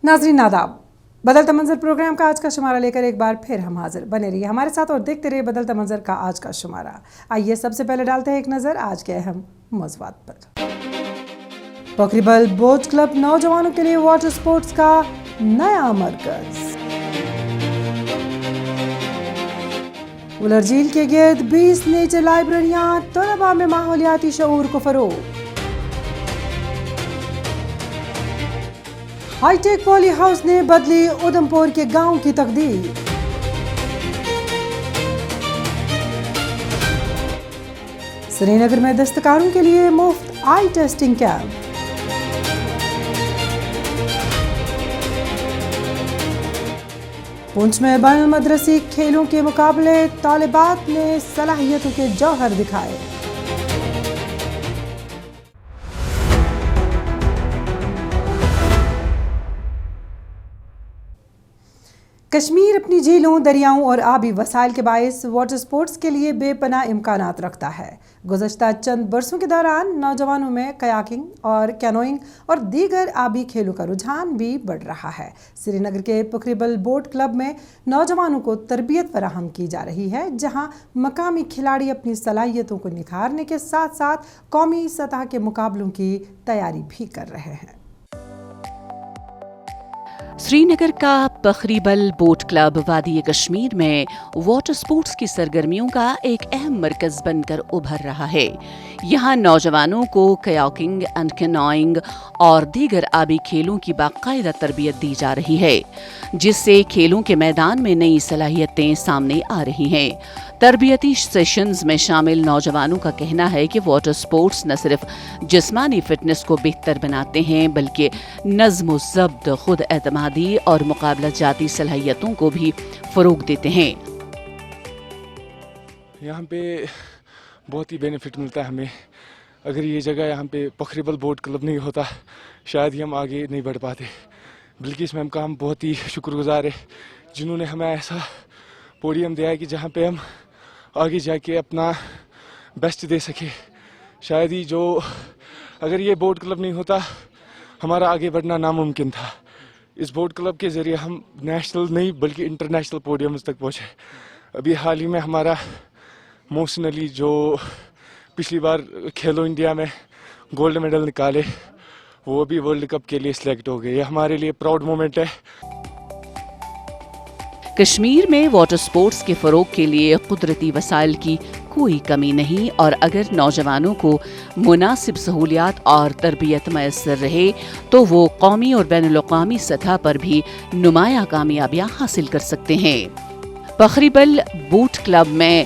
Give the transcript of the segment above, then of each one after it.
नाज़रीन आदाब, बदलता मंजर प्रोग्राम का आज का शुमारा लेकर एक बार फिर हम हाजिर। बने रहिए हमारे साथ और देखते रहिए बदलता मंजर का आज का शुमारा। आइए सबसे पहले डालते हैं एक नज़र आज के अहम मौज़ूआत पर। पोखरीबल बोट क्लब नौजवानों के लिए वाटर स्पोर्ट्स का नया मरकज। उलर झील के गिर्द 20 नेचर लाइब्रेरियां, तलबा में माहौलियाती शऊर को फरोग। हाईटेक पॉली हाउस ने बदली उधमपुर के गांव की तकदीर। श्रीनगर में दस्तकारों के लिए मुफ्त आई टेस्टिंग कैंप। पुंछ में बैनुल मदरसी खेलों के मुकाबले, तालिबात ने सलाहियतों के जौहर दिखाए। कश्मीर अपनी झीलों, दरियाओं और आबी वसाइल के बायस वाटर स्पोर्ट्स के लिए बेपनाह इम्कानात रखता है। गुज़श्ता चंद बरसों के दौरान नौजवानों में कयाकिंग और कैनोइंग और दीगर आबी खेलों का रुझान भी बढ़ रहा है। श्रीनगर के पोखरीबल बोट क्लब में नौजवानों को तरबियत फराहम की जा रही है, जहां मकामी खिलाड़ी अपनी सलाहियतों को निखारने के साथ साथ कौमी सतह के मुकाबलों की तैयारी भी कर रहे हैं। श्रीनगर का पोखरीबल बोट क्लब वादी कश्मीर में वाटर स्पोर्ट्स की सरगर्मियों का एक अहम मरकज बनकर उभर रहा है। यहाँ नौजवानों को कयाकिंग एंड कैनोइंग और दीगर आबी खेलों की बाकायदा तरबियत दी जा रही है, जिससे खेलों के मैदान में नई सलाहियतें सामने आ रही हैं। तरबियती सेशंस में शामिल नौजवानों का कहना है कि वाटर स्पोर्ट्स न सिर्फ जिस्मानी फिटनेस को बेहतर बनाते हैं, बल्कि नज़्म ज़ब्त, खुद एतमादी और मुकाबला जाती सलाहियतों को भी फ़रोग़ देते हैं। यहाँ पे बहुत ही बेनिफिट मिलता है हमें। अगर ये जगह यहाँ पे पोखरीबल बोट क्लब नहीं होता, शायद ही हम आगे नहीं बढ़ पाते। बिल्किस मैम का हम बहुत ही शुक्रगुजार है, जिन्होंने हमें ऐसा पोडियम दिया है कि जहाँ पे हम आगे जाके अपना बेस्ट दे सके। शायद ही अगर ये बोट क्लब नहीं होता, हमारा आगे बढ़ना नामुमकिन था। इस बोट क्लब के ज़रिए हम नेशनल नहीं बल्कि इंटरनेशनल पोडियम्स तक पहुँचे। अभी हाल ही में हमारा मोहसिन अली, जो पिछली बार खेलो इंडिया में गोल्ड मेडल निकाले, वो भी वर्ल्ड कप के लिए सिलेक्ट हो गए। ये हमारे लिए प्राउड मोमेंट है। कश्मीर में वाटर स्पोर्ट्स के फ़रोग़ के लिए कुदरती वसाइल की कोई कमी नहीं, और अगर नौजवानों को मुनासिब सहूलियात और तरबियत मैसर रहे तो वो कौमी और बैनुल-अक़वामी सतह पर भी नुमायाँ कामयाबियाँ हासिल कर सकते हैं। पोखरीबल बोट क्लब में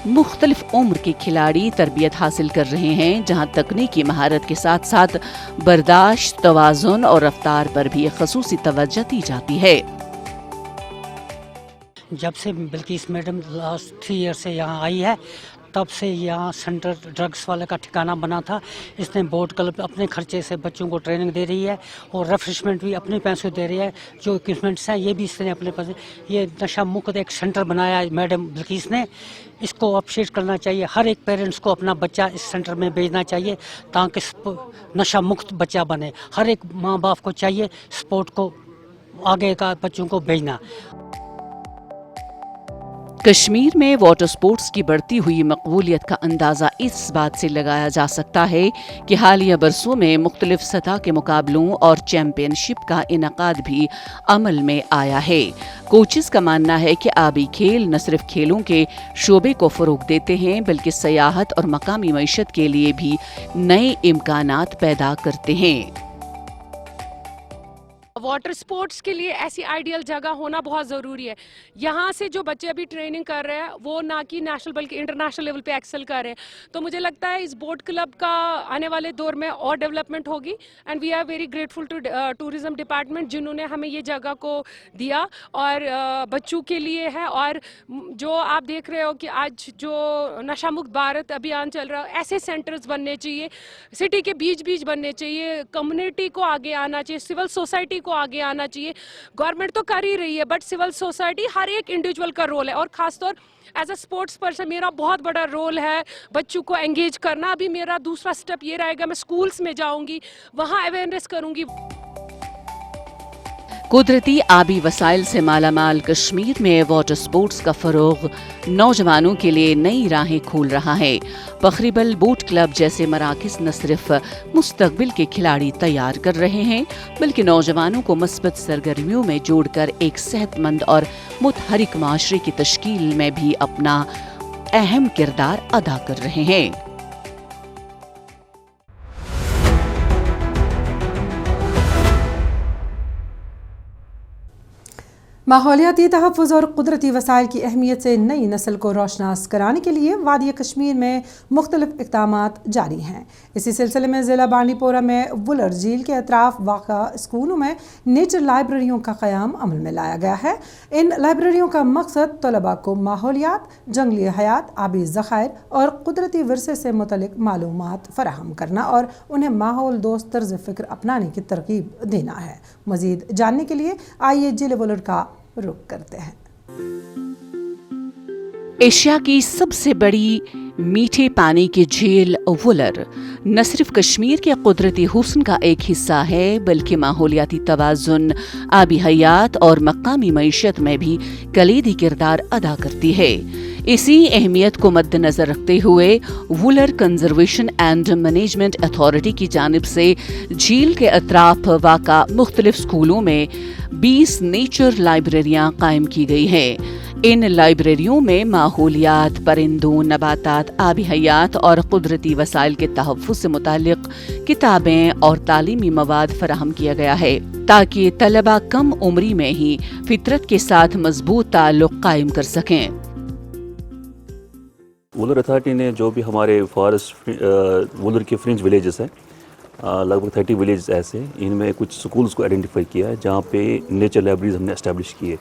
मुख्तलिफ उम्र के खिलाड़ी तरबियत हासिल कर रहे हैं, जहां तकनीकी महारत के साथ साथ बर्दाश्त, तवाज़ुन और रफ्तार पर भी ख़ुसूसी तवज्जो दी जाती है। जब से बिल्किस मैडम लास्ट 3 ईयर से यहाँ आई है, तब से यहाँ सेंटर ड्रग्स वाले का ठिकाना बना था। इसने बोट क्लब अपने खर्चे से बच्चों को ट्रेनिंग दे रही है और रेफ्रेशमेंट भी अपने पैसों दे रही है। जो इक्विपमेंट्स हैं ये भी इसने अपने पास। ये नशा मुक्त एक सेंटर बनाया है मैडम बिल्किस ने, इसको अप्रिशिएट करना चाहिए। हर एक पेरेंट्स को अपना बच्चा इस सेंटर में भेजना चाहिए ताकि नशा मुक्त बच्चा बने। हर एक माँ बाप को चाहिए स्पोर्ट को आगे का बच्चों को भेजना। कश्मीर में वाटर स्पोर्ट्स की बढ़ती हुई मकबूलियत का अंदाज़ा इस बात से लगाया जा सकता है कि हालिया बरसों में मुख्तलिफ सतह के मुकाबलों और चैम्पियनशिप का इनकाद भी अमल में आया है। कोचेस का मानना है कि आबी खेल न सिर्फ खेलों के शोबे को फ़रोग़ देते हैं, बल्कि सयाहत और मकामी मईशत के लिए भी नए इम्कानात पैदा करते हैं। वाटर स्पोर्ट्स के लिए ऐसी आइडियल जगह होना बहुत ज़रूरी है। यहाँ से जो बच्चे अभी ट्रेनिंग कर रहे हैं वो ना कि नेशनल बल्कि इंटरनेशनल लेवल पे एक्सेल कर रहे हैं। तो मुझे लगता है इस बोट क्लब का आने वाले दौर में और डेवलपमेंट होगी। And we are very grateful to tourism department, जिन्होंने हमें ये जगह को दिया और बच्चों के लिए है। और जो आप देख रहे हो कि आज जो नशा मुक्त भारत अभियान चल रहा है, ऐसे सेंटर्स बनने चाहिए, सिटी के बीच बीच बनने चाहिए। कम्युनिटी को आगे आना चाहिए, सिविल सोसाइटी को आगे आना चाहिए। गवर्नमेंट तो कर ही रही है, बट सिविल सोसाइटी, हर एक इंडिविजुअल का रोल है। और खासतौर एज अ स्पोर्ट्स पर्सन मेरा बहुत बड़ा रोल है बच्चों को एंगेज करना। अभी मेरा दूसरा स्टेप ये रहेगा, मैं स्कूल्स में जाऊंगी, वहाँ अवेयरनेस करूंगी। कुदरती आबी वसाइल से मालामाल कश्मीर में वाटर स्पोर्ट्स का फरोग नौजवानों के लिए नई राहें खोल रहा है। पखरीबल बोट क्लब जैसे मराकज़ न सिर्फ मुस्तकबिल के खिलाड़ी तैयार कर रहे हैं, बल्कि नौजवानों को मस्बत सरगर्मियों में जोड़कर एक सेहतमंद और मुतहरिक माशरे की तश्कील में भी अपना अहम किरदार अदा कर रहे हैं। माहौलियाती तहफ़्फ़ुज़ और कुदरती वसाइल की अहमियत से नई नस्ल को रोशनास कराने के लिए वादी कश्मीर में मुख्तलिफ इक़दामात जारी हैं। इसी सिलसिले में ज़िला बांडीपोरा में वुलर झील के अतराफ़ वाक़ा स्कूलों में नेचर लाइब्रेरियों का क़याम अमल में लाया गया है। इन लाइब्रेरियों का मकसद तलबा को माहौलियात, जंगली हयात, आबी ज़ख़ायर और कुदरती विरसे से मुतल्लिक़ मालूमात फ़राहम करना और उन्हें माहौल दोस्त तर्ज़ फ़िक्र अपनाने की तरग़ीब देना है। मज़ीद जानने के लिए आइए जिले वुलर का रुख करते हैं। एशिया की सबसे बड़ी मीठे पानी की झील वुलर न सिर्फ कश्मीर के कुदरती हुस्न का एक हिस्सा है, बल्कि माहौलियाती तवाज़ुन, आबी हयात और मकामी मईशत में भी कलीदी किरदार अदा करती है। इसी अहमियत को मद्देनजर रखते हुए Wular conservation and management authority की जानिब से झील के अतराफ वाक़ा मुख्तलिफ स्कूलों में 20 नेचर लाइब्रेरियां कायम की गई हैं। इन लाइब्रेरियों में माहौलियात, परिंदों, नबातात, आबी हयात और कुदरती वसाइल के तहफ़्फ़ुज़ से मुताल्लिक़ किताबें और तालीमी मवाद फराहम किया गया है, ताकि तलबा कम उम्री में ही फितरत के साथ मजबूत ताल्लुक़ कायम कर सकें। वुलर अथॉरिटी ने जो भी हमारे फॉरेस्ट वुलर के फ्रिंज विलेजेस हैं, लगभग 30 विलेज ऐसे, इनमें कुछ स्कूल्स को आइडेंटिफाई किया है जहाँ पे नेचर लाइब्रेरीज हमने एस्टेब्लिश की है।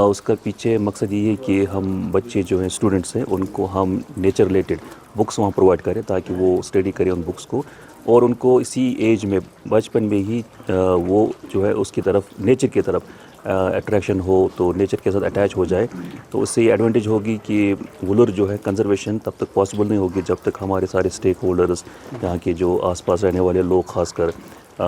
उसका पीछे मकसद ये है कि हम बच्चे जो हैं, स्टूडेंट्स हैं, उनको हम नेचर रिलेटेड बुक्स वहाँ प्रोवाइड करें ताकि वो स्टडी करें उन बुक्स को, और उनको इसी एज में, बचपन में ही वो जो है उसकी तरफ, नेचर की तरफ अट्रैक्शन हो, तो नेचर के साथ अटैच हो जाए। तो उससे ये एडवांटेज होगी कि वुलर जो है कंजर्वेशन तब तक पॉसिबल नहीं होगी जब तक हमारे सारे स्टेक होल्डर्स, यहाँ के जो आसपास रहने वाले लोग,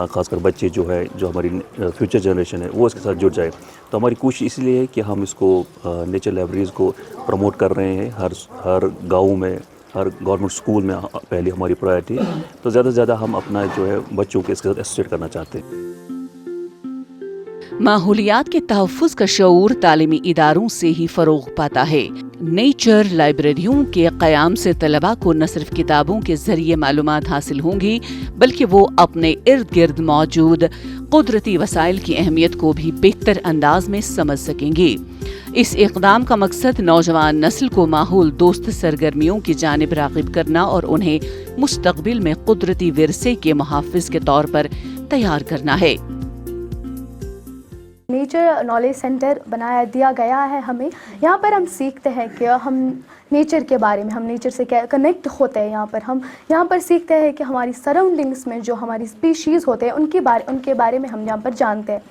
खासकर बच्चे जो है, जो हमारी फ्यूचर जनरेशन है, वो इसके साथ जुड़ जाए। तो हमारी कोशिश इसलिए है कि हम इसको नेचर लाइब्रेरीज़ को प्रमोट कर रहे हैं हर गाँव में, हर गवर्नमेंट स्कूल में पहले हमारी प्रायोरिटी। तो ज़्यादा से ज़्यादा हम अपना जो है बच्चों को इसके साथ एसोसिएट करना चाहते हैं। माहौलियात के तहफ़्फ़ुज़ का शऊर तालीमी इदारों से ही फ़रोग़ पाता है। नेचर लाइब्रेरियों के क़याम से तलबा को न सिर्फ किताबों के ज़रिए मालूमात हासिल होंगी, बल्कि वो अपने इर्द गिर्द मौजूद कुदरती वसाइल की अहमियत को भी बेहतर अंदाज में समझ सकेंगे। इस इक़दाम का मकसद नौजवान नस्ल को माहौल दोस्त सरगर्मियों की जानिब राग़िब करना और उन्हें मुस्तक़बिल में कुदरती विरसे के मुहाफ़िज़ के तौर पर तैयार करना है। नेचर नॉलेज सेंटर दिया गया है हमें। यहाँ पर हम सीखते हैं कि हम नेचर के बारे में, हम नेचर से क्या कनेक्ट होते हैं। हम यहाँ पर सीखते हैं कि हमारी सराउंडिंग्स में जो हमारी स्पीशीज़ होते हैं उनके बारे में हम यहाँ पर जानते हैं।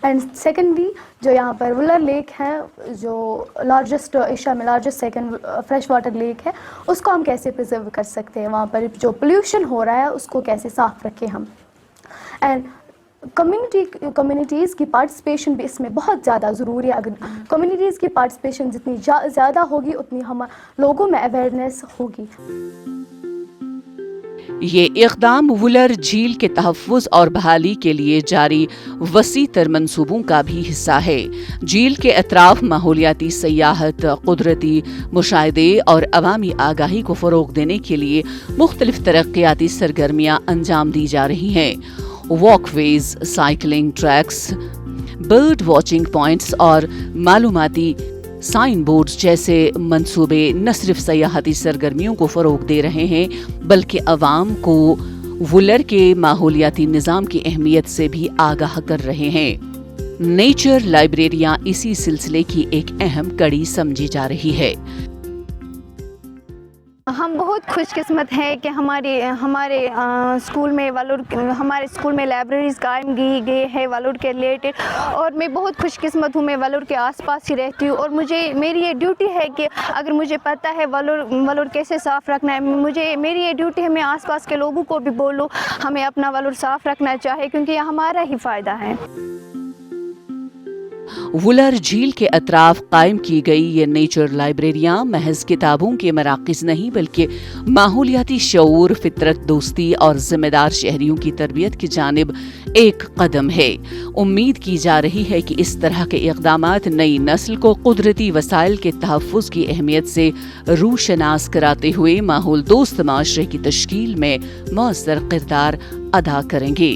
एंड सेकेंडली, जो यहाँ पर वुलर लेक है, जो लार्जेस्ट एशिया में largest second fresh water lake है, उसको हम कैसे प्रिजर्व कर सकते हैं। वहाँ पर जो पोल्यूशन हो रहा है उसको कैसे साफ़ रखें हम। एंड कम्युनिटीज़ की पार्टिसिपेशन भी इसमें बहुत ज़्यादा ज़रूरी है। अगर कम्युनिटीज़ की पार्टिसिपेशन जितनी ज़्यादा होगी, उतनी हम लोगों में अवेयरनेस होगी। ये इक़दाम वुलर झील के तहफ़्फ़ुज़ और बहाली के लिए जारी वसी तर मंसूबों का भी हिस्सा है। झील के अतराफ माहौलियाती सयाहत, कुदरती मुशाहिदे और अवामी आगाही को फ़रोग़ देने के लिए मुख्तलिफ तरक्याती सरगर्मियाँ अंजाम दी जा रही हैं। Walkways, cycling tracks, bird watching points और मालूमाती साइन बोर्ड्स जैसे मंसूबे न सिर्फ सयाहती सरगर्मियों को फ़रोग़ दे रहे हैं, बल्कि अवाम को वुलर के माहौलियाती निज़ाम की अहमियत से भी आगाह कर रहे हैं। नेचर लाइब्रेरियां इसी सिलसिले की एक अहम कड़ी समझी जा रही है। हम बहुत खुशकिस्मत हैं कि हमारे स्कूल में लाइब्रेरीज़ कायम की गई है वलूर के रिलेटेड, और मैं बहुत खुशकिस्मत हूँ। मैं वलूर के आसपास ही रहती हूँ और मेरी ये ड्यूटी है कि अगर मुझे पता है वलूर कैसे साफ़ रखना है, मेरी ये ड्यूटी है मैं आसपास के लोगों को भी बोलूँ हमें अपना वलूर साफ़ रखना चाहिए, क्योंकि ये हमारा ही फ़ायदा है। वुलर झील के अतराफ कायम की गई ये नेचर लाइब्रेरियां महज किताबों के मराकिज नहीं बल्कि माहौलियाती शऊर, फितरत दोस्ती और जिम्मेदार शहरियों की तरबियत की जानिब एक कदम है। उम्मीद की जा रही है कि इस तरह के इक़दामात नई नस्ल को कुदरती वसाइल के तहफ़्फ़ुज़ की अहमियत से रूशनास कराते हुए माहौल दोस्त माशरे की तश्कील में मौसर किरदार अदा करेंगे।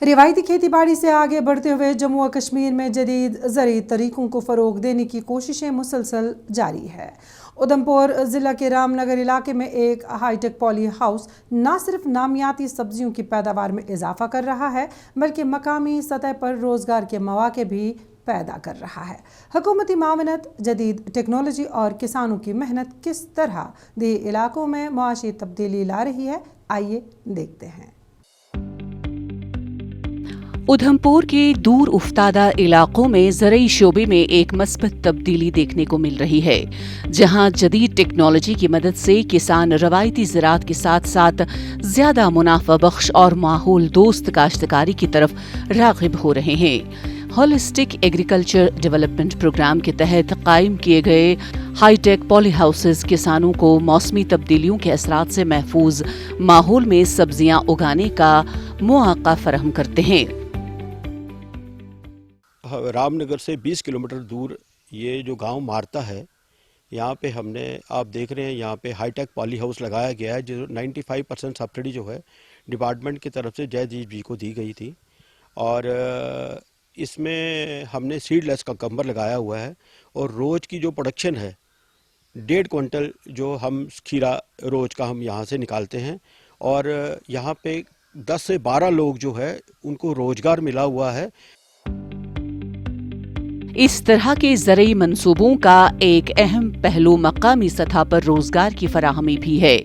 रिवायती खेती बाड़ी से आगे बढ़ते हुए जम्मू और कश्मीर में जदीद ज़रूरी तरीक़ों को फ़रोग़ देने की कोशिशें मुसलसल जारी है। उधमपुर ज़िला के रामनगर इलाके में एक हाईटेक पॉली हाउस न सिर्फ नामियाती सब्जियों की पैदावार में इजाफा कर रहा है बल्कि मकामी सतह पर रोज़गार के मौके भी पैदा कर रहा है। हुकूमती मावनत, जदीद टेक्नोलॉजी और किसानों की मेहनत किस तरह देही इलाकों में मुआशी तब्दीली ला रही है, आइए देखते हैं। उधमपुर के दूर उफ्तादा इलाकों में ज़रई शोबे में एक मस्बत तब्दीली देखने को मिल रही है, जहां जदीद टेक्नोलॉजी की मदद से किसान रवायती ज़राअत के साथ साथ ज़्यादा मुनाफा बख्श और माहौल दोस्त काश्तकारी की तरफ राग़िब हो रहे हैं। होलिस्टिक एग्रीकल्चर डेवलपमेंट प्रोग्राम के तहत कायम किए गए हाईटेक पॉली हाउसेज किसानों को मौसमी तब्दीलियों के असरात से महफूज माहौल में सब्जियां उगाने का मौका फराहम करते हैं। रामनगर से 20 किलोमीटर दूर ये जो गांव मारता है, यहाँ पे हमने, आप देख रहे हैं, यहाँ पे हाईटेक पॉली हाउस लगाया गया है जो 95% सब्सिडी जो है डिपार्टमेंट की तरफ से जयदीप जी को दी गई थी। और इसमें हमने सीडलेस कंकम्बर लगाया हुआ है और रोज़ की जो प्रोडक्शन है 1.5 क्विंटल जो हम खीरा रोज़ का हम यहाँ से निकालते हैं। और यहाँ पे 10 से 12 लोग जो है उनको रोज़गार मिला हुआ है। इस तरह के ज़रई मंसूबों का एक अहम पहलू मकामी सतह पर रोजगार की फराहमी भी है।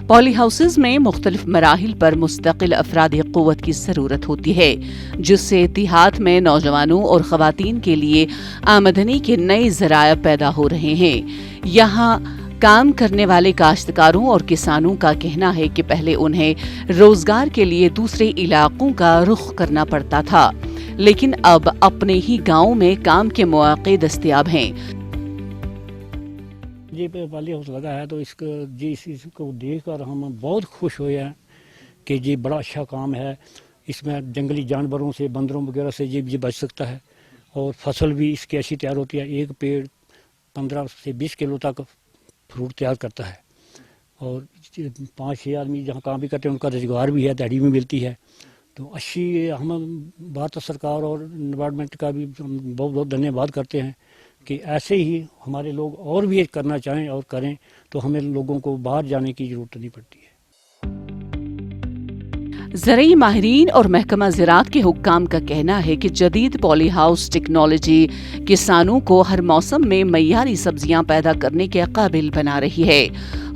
पॉली हाउसेज में मुख्तलिफ मराहिल पर मुस्तकिल अफरादी क़ुव्वत की ज़रूरत होती है, जिससे देहात में नौजवानों और ख़वातीन के लिए आमदनी के नए ज़राए पैदा हो रहे हैं। यहाँ काम करने वाले काश्तकारों और किसानों का कहना है कि पहले उन्हें रोजगार के लिए दूसरे इलाकों का रुख करना पड़ता था, लेकिन अब अपने ही गांव में काम के मौके दस्तयाब हैं। ये पॉली हाउस लगा है तो इसको देखकर हम बहुत खुश हुए हैं कि ये बड़ा अच्छा काम है। इसमें जंगली जानवरों से, बंदरों वगैरह से ये बच सकता है और फसल भी इसकी अच्छी तैयार होती है। एक पेड़ 15 से 20 किलो तक फ्रूट तैयार करता है और 5-6 आदमी जहाँ काम भी करते हैं उनका रोजगार भी है, दिहाड़ी भी मिलती है। तो अच्छी हम भारत सरकार और डिपार्टमेंट का भी बहुत बहुत धन्यवाद करते हैं कि ऐसे ही हमारे लोग और भी करना चाहें और करें तो हमें लोगों को बाहर जाने की ज़रूरत नहीं पड़ती है। ज़रई माहिरीन और महकमा ज़राअत के हुक्काम का कहना है कि जदीद पॉली हाउस टेक्नोलॉजी किसानों को हर मौसम में मयारी सब्जियां पैदा करने के काबिल बना रही है।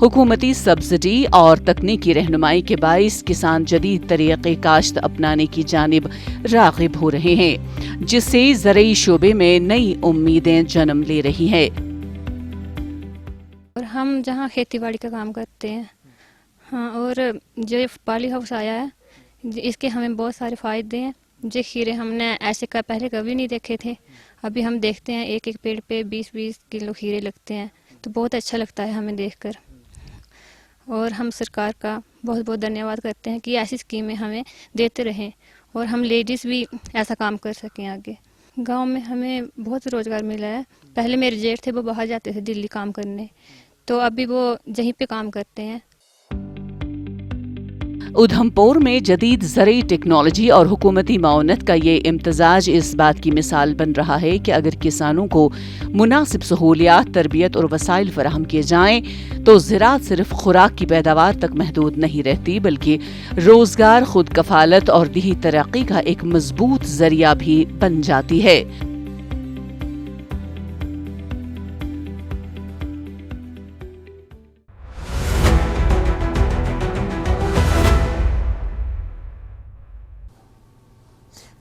हुकूमती सब्सिडी और तकनीकी रहनुमाई के बाइस किसान जदीद तरीक़े काश्त अपनाने की जानिब राग़िब हो रहे हैं, जिससे ज़रई शोबे में नई उम्मीदें जन्म ले रही हैं। और हम जहाँ खेती बाड़ी का काम करते हैं, हाँ, और जो पॉली हाउस आया है इसके हमें बहुत सारे फ़ायदे हैं। जो खीरे हमने ऐसे पहले कभी नहीं देखे थे, अभी हम देखते हैं एक एक पेड़ पे 20-20 किलो खीरे लगते हैं, तो बहुत अच्छा लगता है हमें देखकर। और हम सरकार का बहुत बहुत धन्यवाद करते हैं कि ऐसी स्कीमें हमें देते रहें और हम लेडीज़ भी ऐसा काम कर सकें आगे। गांव में हमें बहुत रोज़गार मिला है। पहले मेरे जेठ थे, वो बाहर जाते थे दिल्ली काम करने, तो अभी वो यहीं पे काम करते हैं। उधमपुर में जदीद ज़रई टेक्नोलॉजी और हुकूमती मावनत का ये इम्तजाज इस बात की मिसाल बन रहा है कि अगर किसानों को मुनासिब सहूलियात, तरबियत और वसाइल फराहम किए जाएं तो ज़राअत सिर्फ खुराक की पैदावार तक महदूद नहीं रहती बल्कि रोज़गार, खुद कफालत और देही तरक्की का एक मजबूत ज़रिया भी बन जाती है।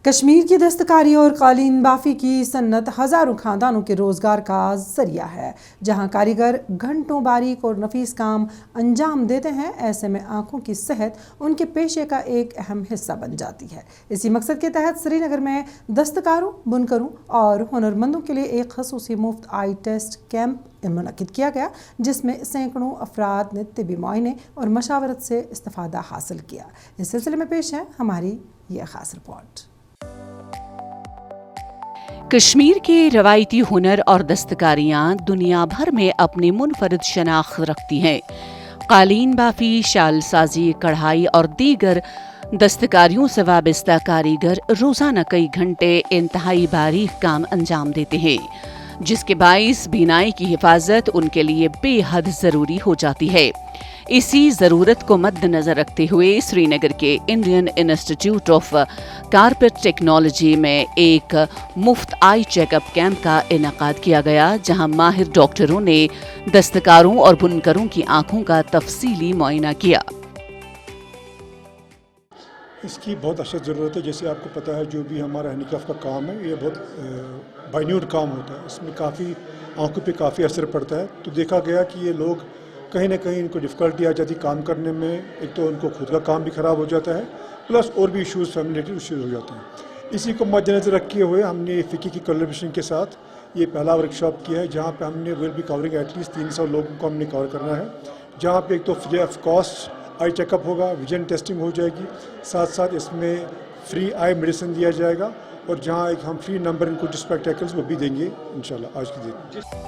कश्मीर की दस्तकारी और कालीन बाफी की सन्नत हज़ारों खानदानों के रोज़गार का ज़रिया है। जहां कारीगर घंटों बारीक और नफीस काम अंजाम देते हैं, ऐसे में आँखों की सेहत उनके पेशे का एक अहम हिस्सा बन जाती है। इसी मकसद के तहत श्रीनगर में दस्तकारों, बुनकरों और हुनरमंदों के लिए एक खसूसी मुफ्त आई टेस्ट कैंप मुनक्किद किया गया, जिसमें सैकड़ों अफराद ने तिबी मुआयने और मशावरत से इस्तिफादा हासिल किया। इस सिलसिले में पेश है हमारी ये खास रिपोर्ट। कश्मीर के रवायती हुनर और दस्तकारियाँ दुनिया भर में अपनी मुनफरद शनाख्त रखती हैं। कालीन बाफी, शाल साजी, कढ़ाई और दीगर दस्तकारियों से वाबस्ता कारीगर रोज़ाना कई घंटे इंतहाई बारीक काम अंजाम देते हैं, जिसके बाइस बीनाई की हिफाजत उनके लिए बेहद ज़रूरी हो जाती है। इसी ज़रूरत को मद्देनज़र रखते हुए श्रीनगर के Indian institute of carpet technology में एक मुफ्त आई चेकअप कैंप का इनेकाद किया गया, जहां माहिर डॉक्टरों ने दस्तकारों और बुनकरों की आंखों का तफसीली मुआयना किया। इसकी बहुत अशद ज़रूरत है। जैसे आपको पता है, जो भी हमारा हैंडीक्राफ्ट का काम है, ये बहुत माइन्यूट काम होता है। इसमें काफ़ी आंखों पे काफ़ी असर पड़ता है। तो देखा गया कि ये लोग कहीं ना कहीं इनको डिफ़िकल्टी आ जाती काम करने में। एक तो उनको खुद का काम भी ख़राब हो जाता है, प्लस और भी इश्यूज़, फैमिली इश्यूज़ हो जाते हैं। इसी को मद्देनज़र रखे हुए हमने फ़िकी की कोलैबोरेशन के साथ ये पहला वर्कशॉप किया है, जहाँ पे हमने विल बी कवरिंग एटलीस्ट 300 लोगों को हमने कवर करना है। जहाँ पे एक तो free of cost eye checkup होगा, विजन टेस्टिंग हो जाएगी, साथ साथ इसमें फ्री आई मेडिसिन दिया जाएगा, और जहाँ एक हम फ्री नंबर इनको स्पेक्टेकल्स वो भी देंगे इंशाल्लाह आज के दिन।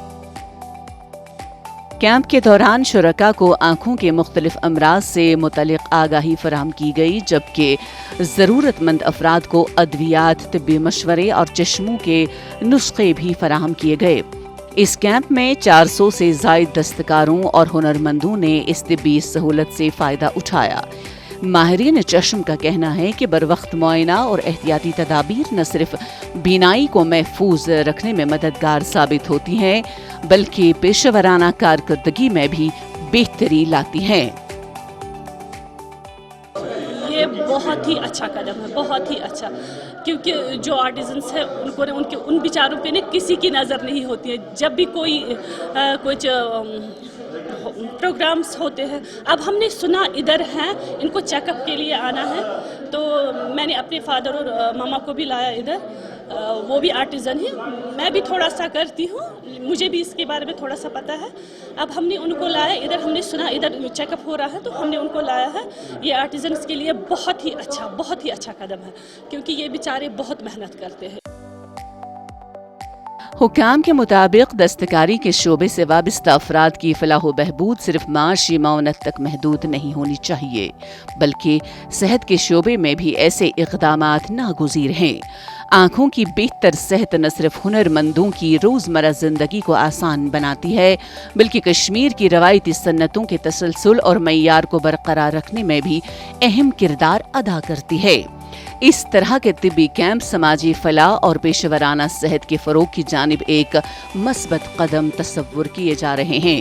कैंप के दौरान शुरका को आँखों के मुख्तलिफ अमराज से मुतल्लिक़ आगाही फराहम की गई, जबकि ज़रूरतमंद अफराद को अद्वियात, तिब्बी मशवरे और चश्मों के नुस्खे भी फराहम किए गए। इस कैंप में 400 से ज़ायद दस्तकारों और हुनरमंदों ने इस तिब्बी सहूलत से फ़ायदा उठाया। माहिरीन चश्म का कहना है कि बरवक्त मुआयना और एहतियाती तदाबीर न सिर्फ बीनाई को महफूज रखने में मददगार साबित होती हैं, बल्कि पेशेवराना कारकर्दगी में भी बेहतरी लाती हैं। ये बहुत ही अच्छा कदम है, बहुत ही अच्छा, क्योंकि जो आर्टिजन्स है उनको उन बेचारों पे किसी की नज़र नहीं होती है। जब भी कोई कुछ प्रोग्राम्स होते हैं, अब हमने सुना इधर हैं, इनको चेकअप के लिए आना है, तो मैंने अपने फादर और मामा को भी लाया इधर। वो भी आर्टिज़न ही, मैं भी थोड़ा सा करती हूँ, मुझे भी इसके बारे में थोड़ा सा पता है। अब हमने उनको लाया इधर, हमने सुना इधर चेकअप हो रहा है, तो हमने उनको लाया है। ये आर्टिजन्स के लिए बहुत ही अच्छा कदम है, क्योंकि ये बेचारे बहुत मेहनत करते हैं। हुकाम के मुताबिक दस्तकारी के शोबे से वाबस्ता अफराद की फलाह बहबूद सिर्फ माशी मावनत तक महदूद नहीं होनी चाहिए, बल्कि सेहत के शोबे में भी ऐसे इक़दामात नागुज़ीर हैं। आँखों की बेहतर सेहत न सिर्फ हुनरमंदों की रोज़मर्रा ज़िंदगी को आसान बनाती है, बल्कि कश्मीर की रवायती सन्नतों के तसलसल और मय्यार को बरकरार रखने में भी अहम किरदार अदा करती है। इस तरह के तिब्बी कैंप समाजी फलाह और पेशेवराना सेहत के फ़रोग़ की जानिब एक मस्बत कदम तस्वुर किए जा रहे हैं।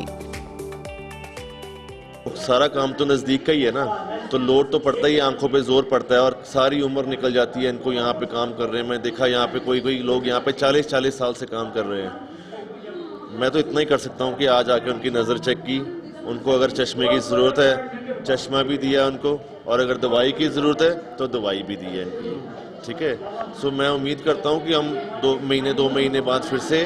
सारा काम तो नज़दीक का ही है ना, तो लोड तो पड़ता ही, आंखों पे जोर पड़ता है, और सारी उम्र निकल जाती है इनको यहाँ पे काम कर रहे हैं। मैं देखा यहाँ पे कोई लोग यहाँ पे 40-40 साल से काम कर रहे हैं। मैं तो इतना ही कर सकता हूँ कि आज आके उनकी नज़र चेक की, उनको अगर चश्मे की ज़रूरत है चश्मा भी दिया उनको, और अगर दवाई की ज़रूरत है तो दवाई भी दी है। ठीक है, सो मैं उम्मीद करता हूँ कि हम 2 महीने बाद फिर से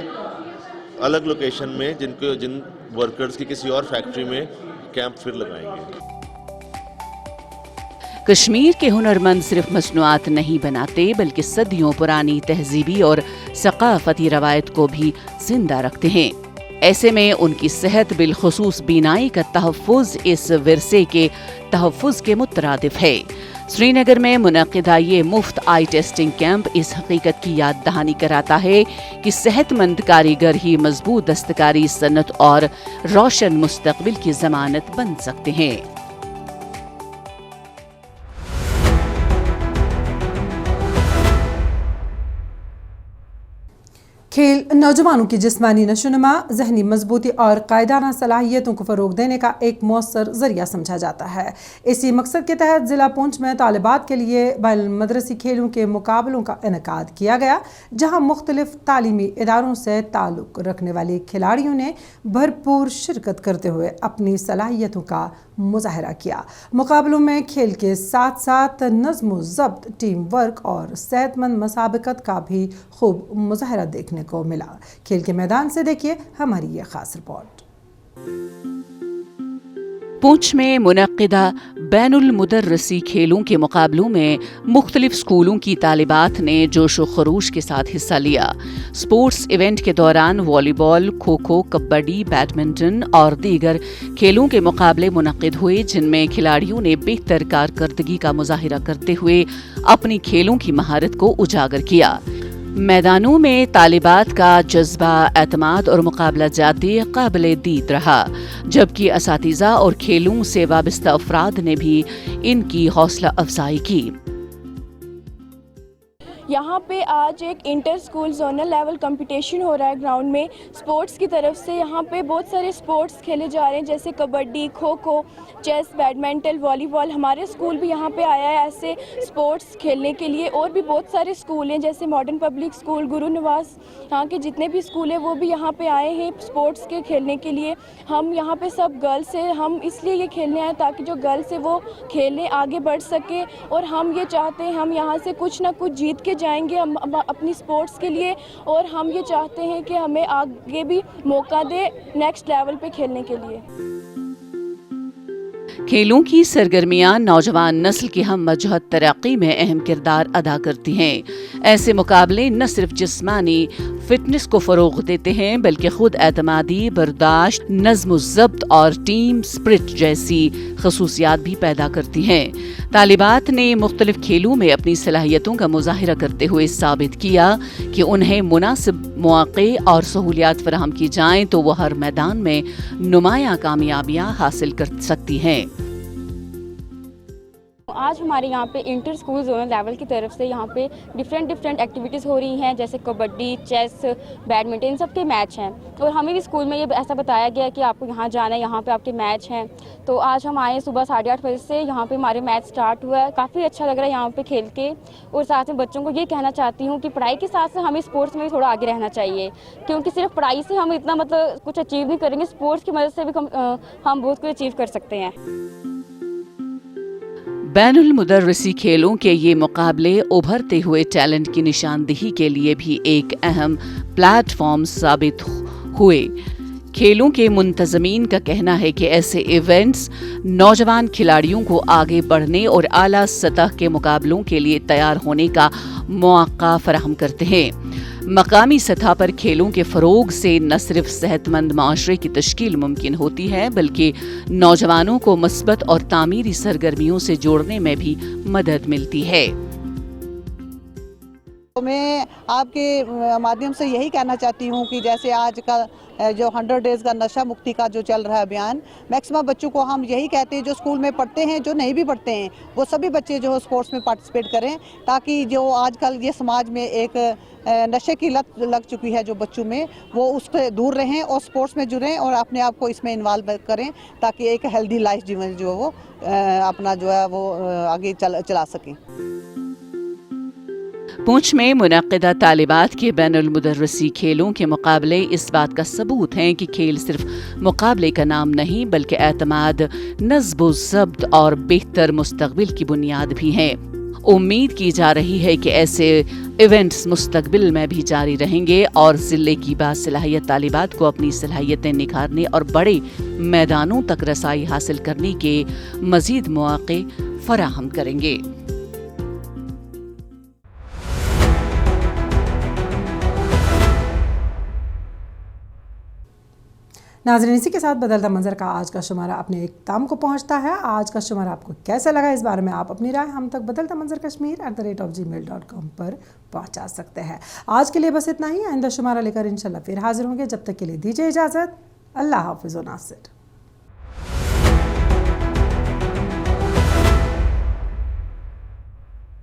अलग लोकेशन में जिन वर्कर्स की किसी और फैक्ट्री में कैंप फिर लगाएंगे। कश्मीर के हुनरमंद सिर्फ मसनूआत नहीं बनाते, बल्कि सदियों पुरानी तहजीबी और सकाफती रवायत को भी जिंदा रखते हैं। ऐसे में उनकी सेहत, बिलखुसूस बीनाई का तहफ़्फ़ुज़ इस विरसे के तहफ़्फ़ुज़ के मुतरादिफ है। श्रीनगर में मुनक़िदा ये मुफ्त आई टेस्टिंग कैंप इस हकीकत की याद दहानी कराता है कि सेहतमंद कारीगर ही मजबूत दस्तकारी सन्नत और रोशन मुस्तक़बिल की ज़मानत बन सकते हैं। खेल नौजवानों की जिस्मानी नशोनुमा, ज़हनी मजबूती और कायदाना सलाहियतों को फ़रोग देने का एक मौसर ज़रिया समझा जाता है। इसी मकसद के तहत ज़िला पुंछ में तालिबात के लिए बैनुल मदरसी खेलों के मुकाबलों का इनेकाद किया गया, जहां मुख्तलिफ तालीमी इदारों से ताल्लुक़ रखने वाले खिलाड़ियों ने भरपूर शिरकत करते हुए अपनी सलाहियतों का मुजाहरा किया। मुकाबलों में खेल के साथ साथ नज़्म ज़ब्त, टीम वर्क और सेहतमंद मसाबकत का भी खूब मुजाहरा देखने को मिला। खेल के मैदान से देखिए हमारी ये खास रिपोर्ट। पुंछ में मुनक्किदा बैनुल मुदर्रसी खेलों के मुकाबलों में मुख्तलिफ स्कूलों की तालिबात ने जोश व खरूश के साथ हिस्सा लिया। स्पोर्ट्स इवेंट के दौरान वॉलीबॉल, खो खो, कबड्डी, बैडमिंटन और दीगर खेलों के मुकाबले मुनक्किद हुए, जिनमें खिलाड़ियों ने बेहतर कारकर्दगी का मुजाहिरा करते हुए अपनी खेलों की महारत को उजागर किया। मैदानों में तालिबात का जज्बा, एतमाद और मुकाबला जाती काबिल दीद रहा, जबकि असातिज़ा और खेलों से वाबस्ता अफराद ने भी इनकी हौसला अफजाई की। यहाँ पे आज एक inter school zonal level competition हो रहा है ग्राउंड में स्पोर्ट्स की तरफ से। यहाँ पे बहुत सारे स्पोर्ट्स खेले जा रहे हैं, जैसे kabaddi, kho kho, chess, badminton, volleyball. हमारे स्कूल भी यहाँ पे आया है ऐसे स्पोर्ट्स खेलने के लिए। और भी बहुत सारे स्कूल हैं, जैसे मॉडर्न पब्लिक स्कूल, गुरु निवास, यहाँ के जितने भी स्कूल हैं वो भी यहाँ पे आए हैं स्पोर्ट्स के खेलने के लिए। हम यहाँ पे सब गर्ल्स हैं, हम इसलिए ये खेलने आए ताकि जो गर्ल्स है वो खेलें, आगे बढ़ सके। और हम ये चाहते हैं हम यहाँ से कुछ ना कुछ जीत के जाएंगे हम अपनी स्पोर्ट्स के लिए, और हम ये चाहते हैं कि हमें आगे भी मौका दे नेक्स्ट लेवल पे खेलने के लिए। खेलों की सरगर्मियां नौजवान नस्ल की हम मजहद तरक्की में अहम किरदार अदा करती हैं। ऐसे मुकाबले न सिर्फ जिस्मानी फिटनेस को फरोग देते हैं, बल्कि खुद एतमादी, बर्दाश्त, नज़्म ज़ब्त और टीम स्पिरिट जैसी खसूसियात भी पैदा करती हैं। तालिबात ने मुख्तलिफ खेलों में अपनी सलाहियतों का मुजाहिरा करते हुए साबित किया कि उन्हें मुनासिब मौक़े और सहूलियात फराहम की जाएं तो वह हर मैदान में नुमायां कामयाबियां हासिल कर सकती हैं। आज हमारे यहाँ पे इंटर स्कूल जोनल लेवल की तरफ से यहाँ पे डिफरेंट एक्टिविटीज़ हो रही हैं, जैसे कबड्डी, चेस, बैडमिंटन, इन सब के मैच हैं। और हमें भी स्कूल में ये ऐसा बताया गया कि आपको यहाँ जाना है, यहाँ पे आपके मैच हैं। तो आज हम आए सुबह 8:30 बजे से, यहाँ पे हमारे मैच स्टार्ट हुआ है। काफ़ी अच्छा लग रहा है यहाँ पे खेल के। और साथ में बच्चों को ये कहना चाहती हूँ कि पढ़ाई के साथ साथ हमें स्पोर्ट्स में भी थोड़ा आगे रहना चाहिए, क्योंकि सिर्फ पढ़ाई से हम इतना कुछ अचीव नहीं करेंगे, स्पोर्ट्स की मदद से भी हम बहुत कुछ अचीव कर सकते हैं। बैनुल मुदर्रसी खेलों के ये मुकाबले उभरते हुए टैलेंट की निशानदेही के लिए भी एक अहम प्लेटफॉर्म साबित हुए। खेलों के मुंतज़मीन का कहना है कि ऐसे इवेंट्स नौजवान खिलाड़ियों को आगे बढ़ने और आला सतह के मुकाबलों के लिए तैयार होने का मौका फराहम करते हैं। मकामी सतह पर खेलों के फ़रोग से न सिर्फ सेहतमंद माशरे की तश्कील मुमकिन होती है, बल्कि नौजवानों को मस्बत और तामीरी सरगर्मियों से जोड़ने में भी मदद मिलती है। मैं आपके माध्यम से यही कहना चाहती हूँ कि जैसे आज का जो 100 डेज़ का नशा मुक्ति का जो चल रहा है अभियान, मैक्सिमम बच्चों को हम यही कहते हैं जो स्कूल में पढ़ते हैं, जो नहीं भी पढ़ते हैं, वो सभी बच्चे जो स्पोर्ट्स में पार्टिसिपेट करें, ताकि जो आजकल ये समाज में एक नशे की लत लग चुकी है जो बच्चों में, वो उससे दूर रहें और स्पोर्ट्स में जुड़ें और अपने आप को इसमें इन्वॉल्व करें, ताकि एक हेल्दी लाइफ जीवन जो वो अपना जो है वो आगे चला सकें। पुंछ में मुनक्किदा तालिबात के बैनुल मुदर्रसी खेलों के मुकाबले इस बात का सबूत हैं कि खेल सिर्फ मुकाबले का नाम नहीं, बल्कि एतमाद, नज़्म ज़ब्त और बेहतर मुस्तक़बिल की बुनियाद भी हैं। उम्मीद की जा रही है कि ऐसे इवेंट्स मुस्तक़बिल में भी जारी रहेंगे और ज़िले की बासलाहियत तालिबात को अपनी सलाहियतें निखारने और बड़े मैदानों तक रसाई हासिल करने के मज़ीद मौक़े फराहम करेंगे। नाज़रीन, इसी के साथ बदलता मंजर का आज का शुमारा अपने इख्तिताम को पहुंचता है। आज का शुमारा आपको कैसा लगा, इस बारे में आप अपनी राय हम तक बदलता मंजर kashmir@gmail.com पर पहुंचा सकते हैं। आज के लिए बस इतना ही। आइंदा शुमारा लेकर इंशाल्लाह फिर हाजिर होंगे। जब तक के लिए दीजिए इजाज़त। अल्लाह हाफ़िज़ व नासिर।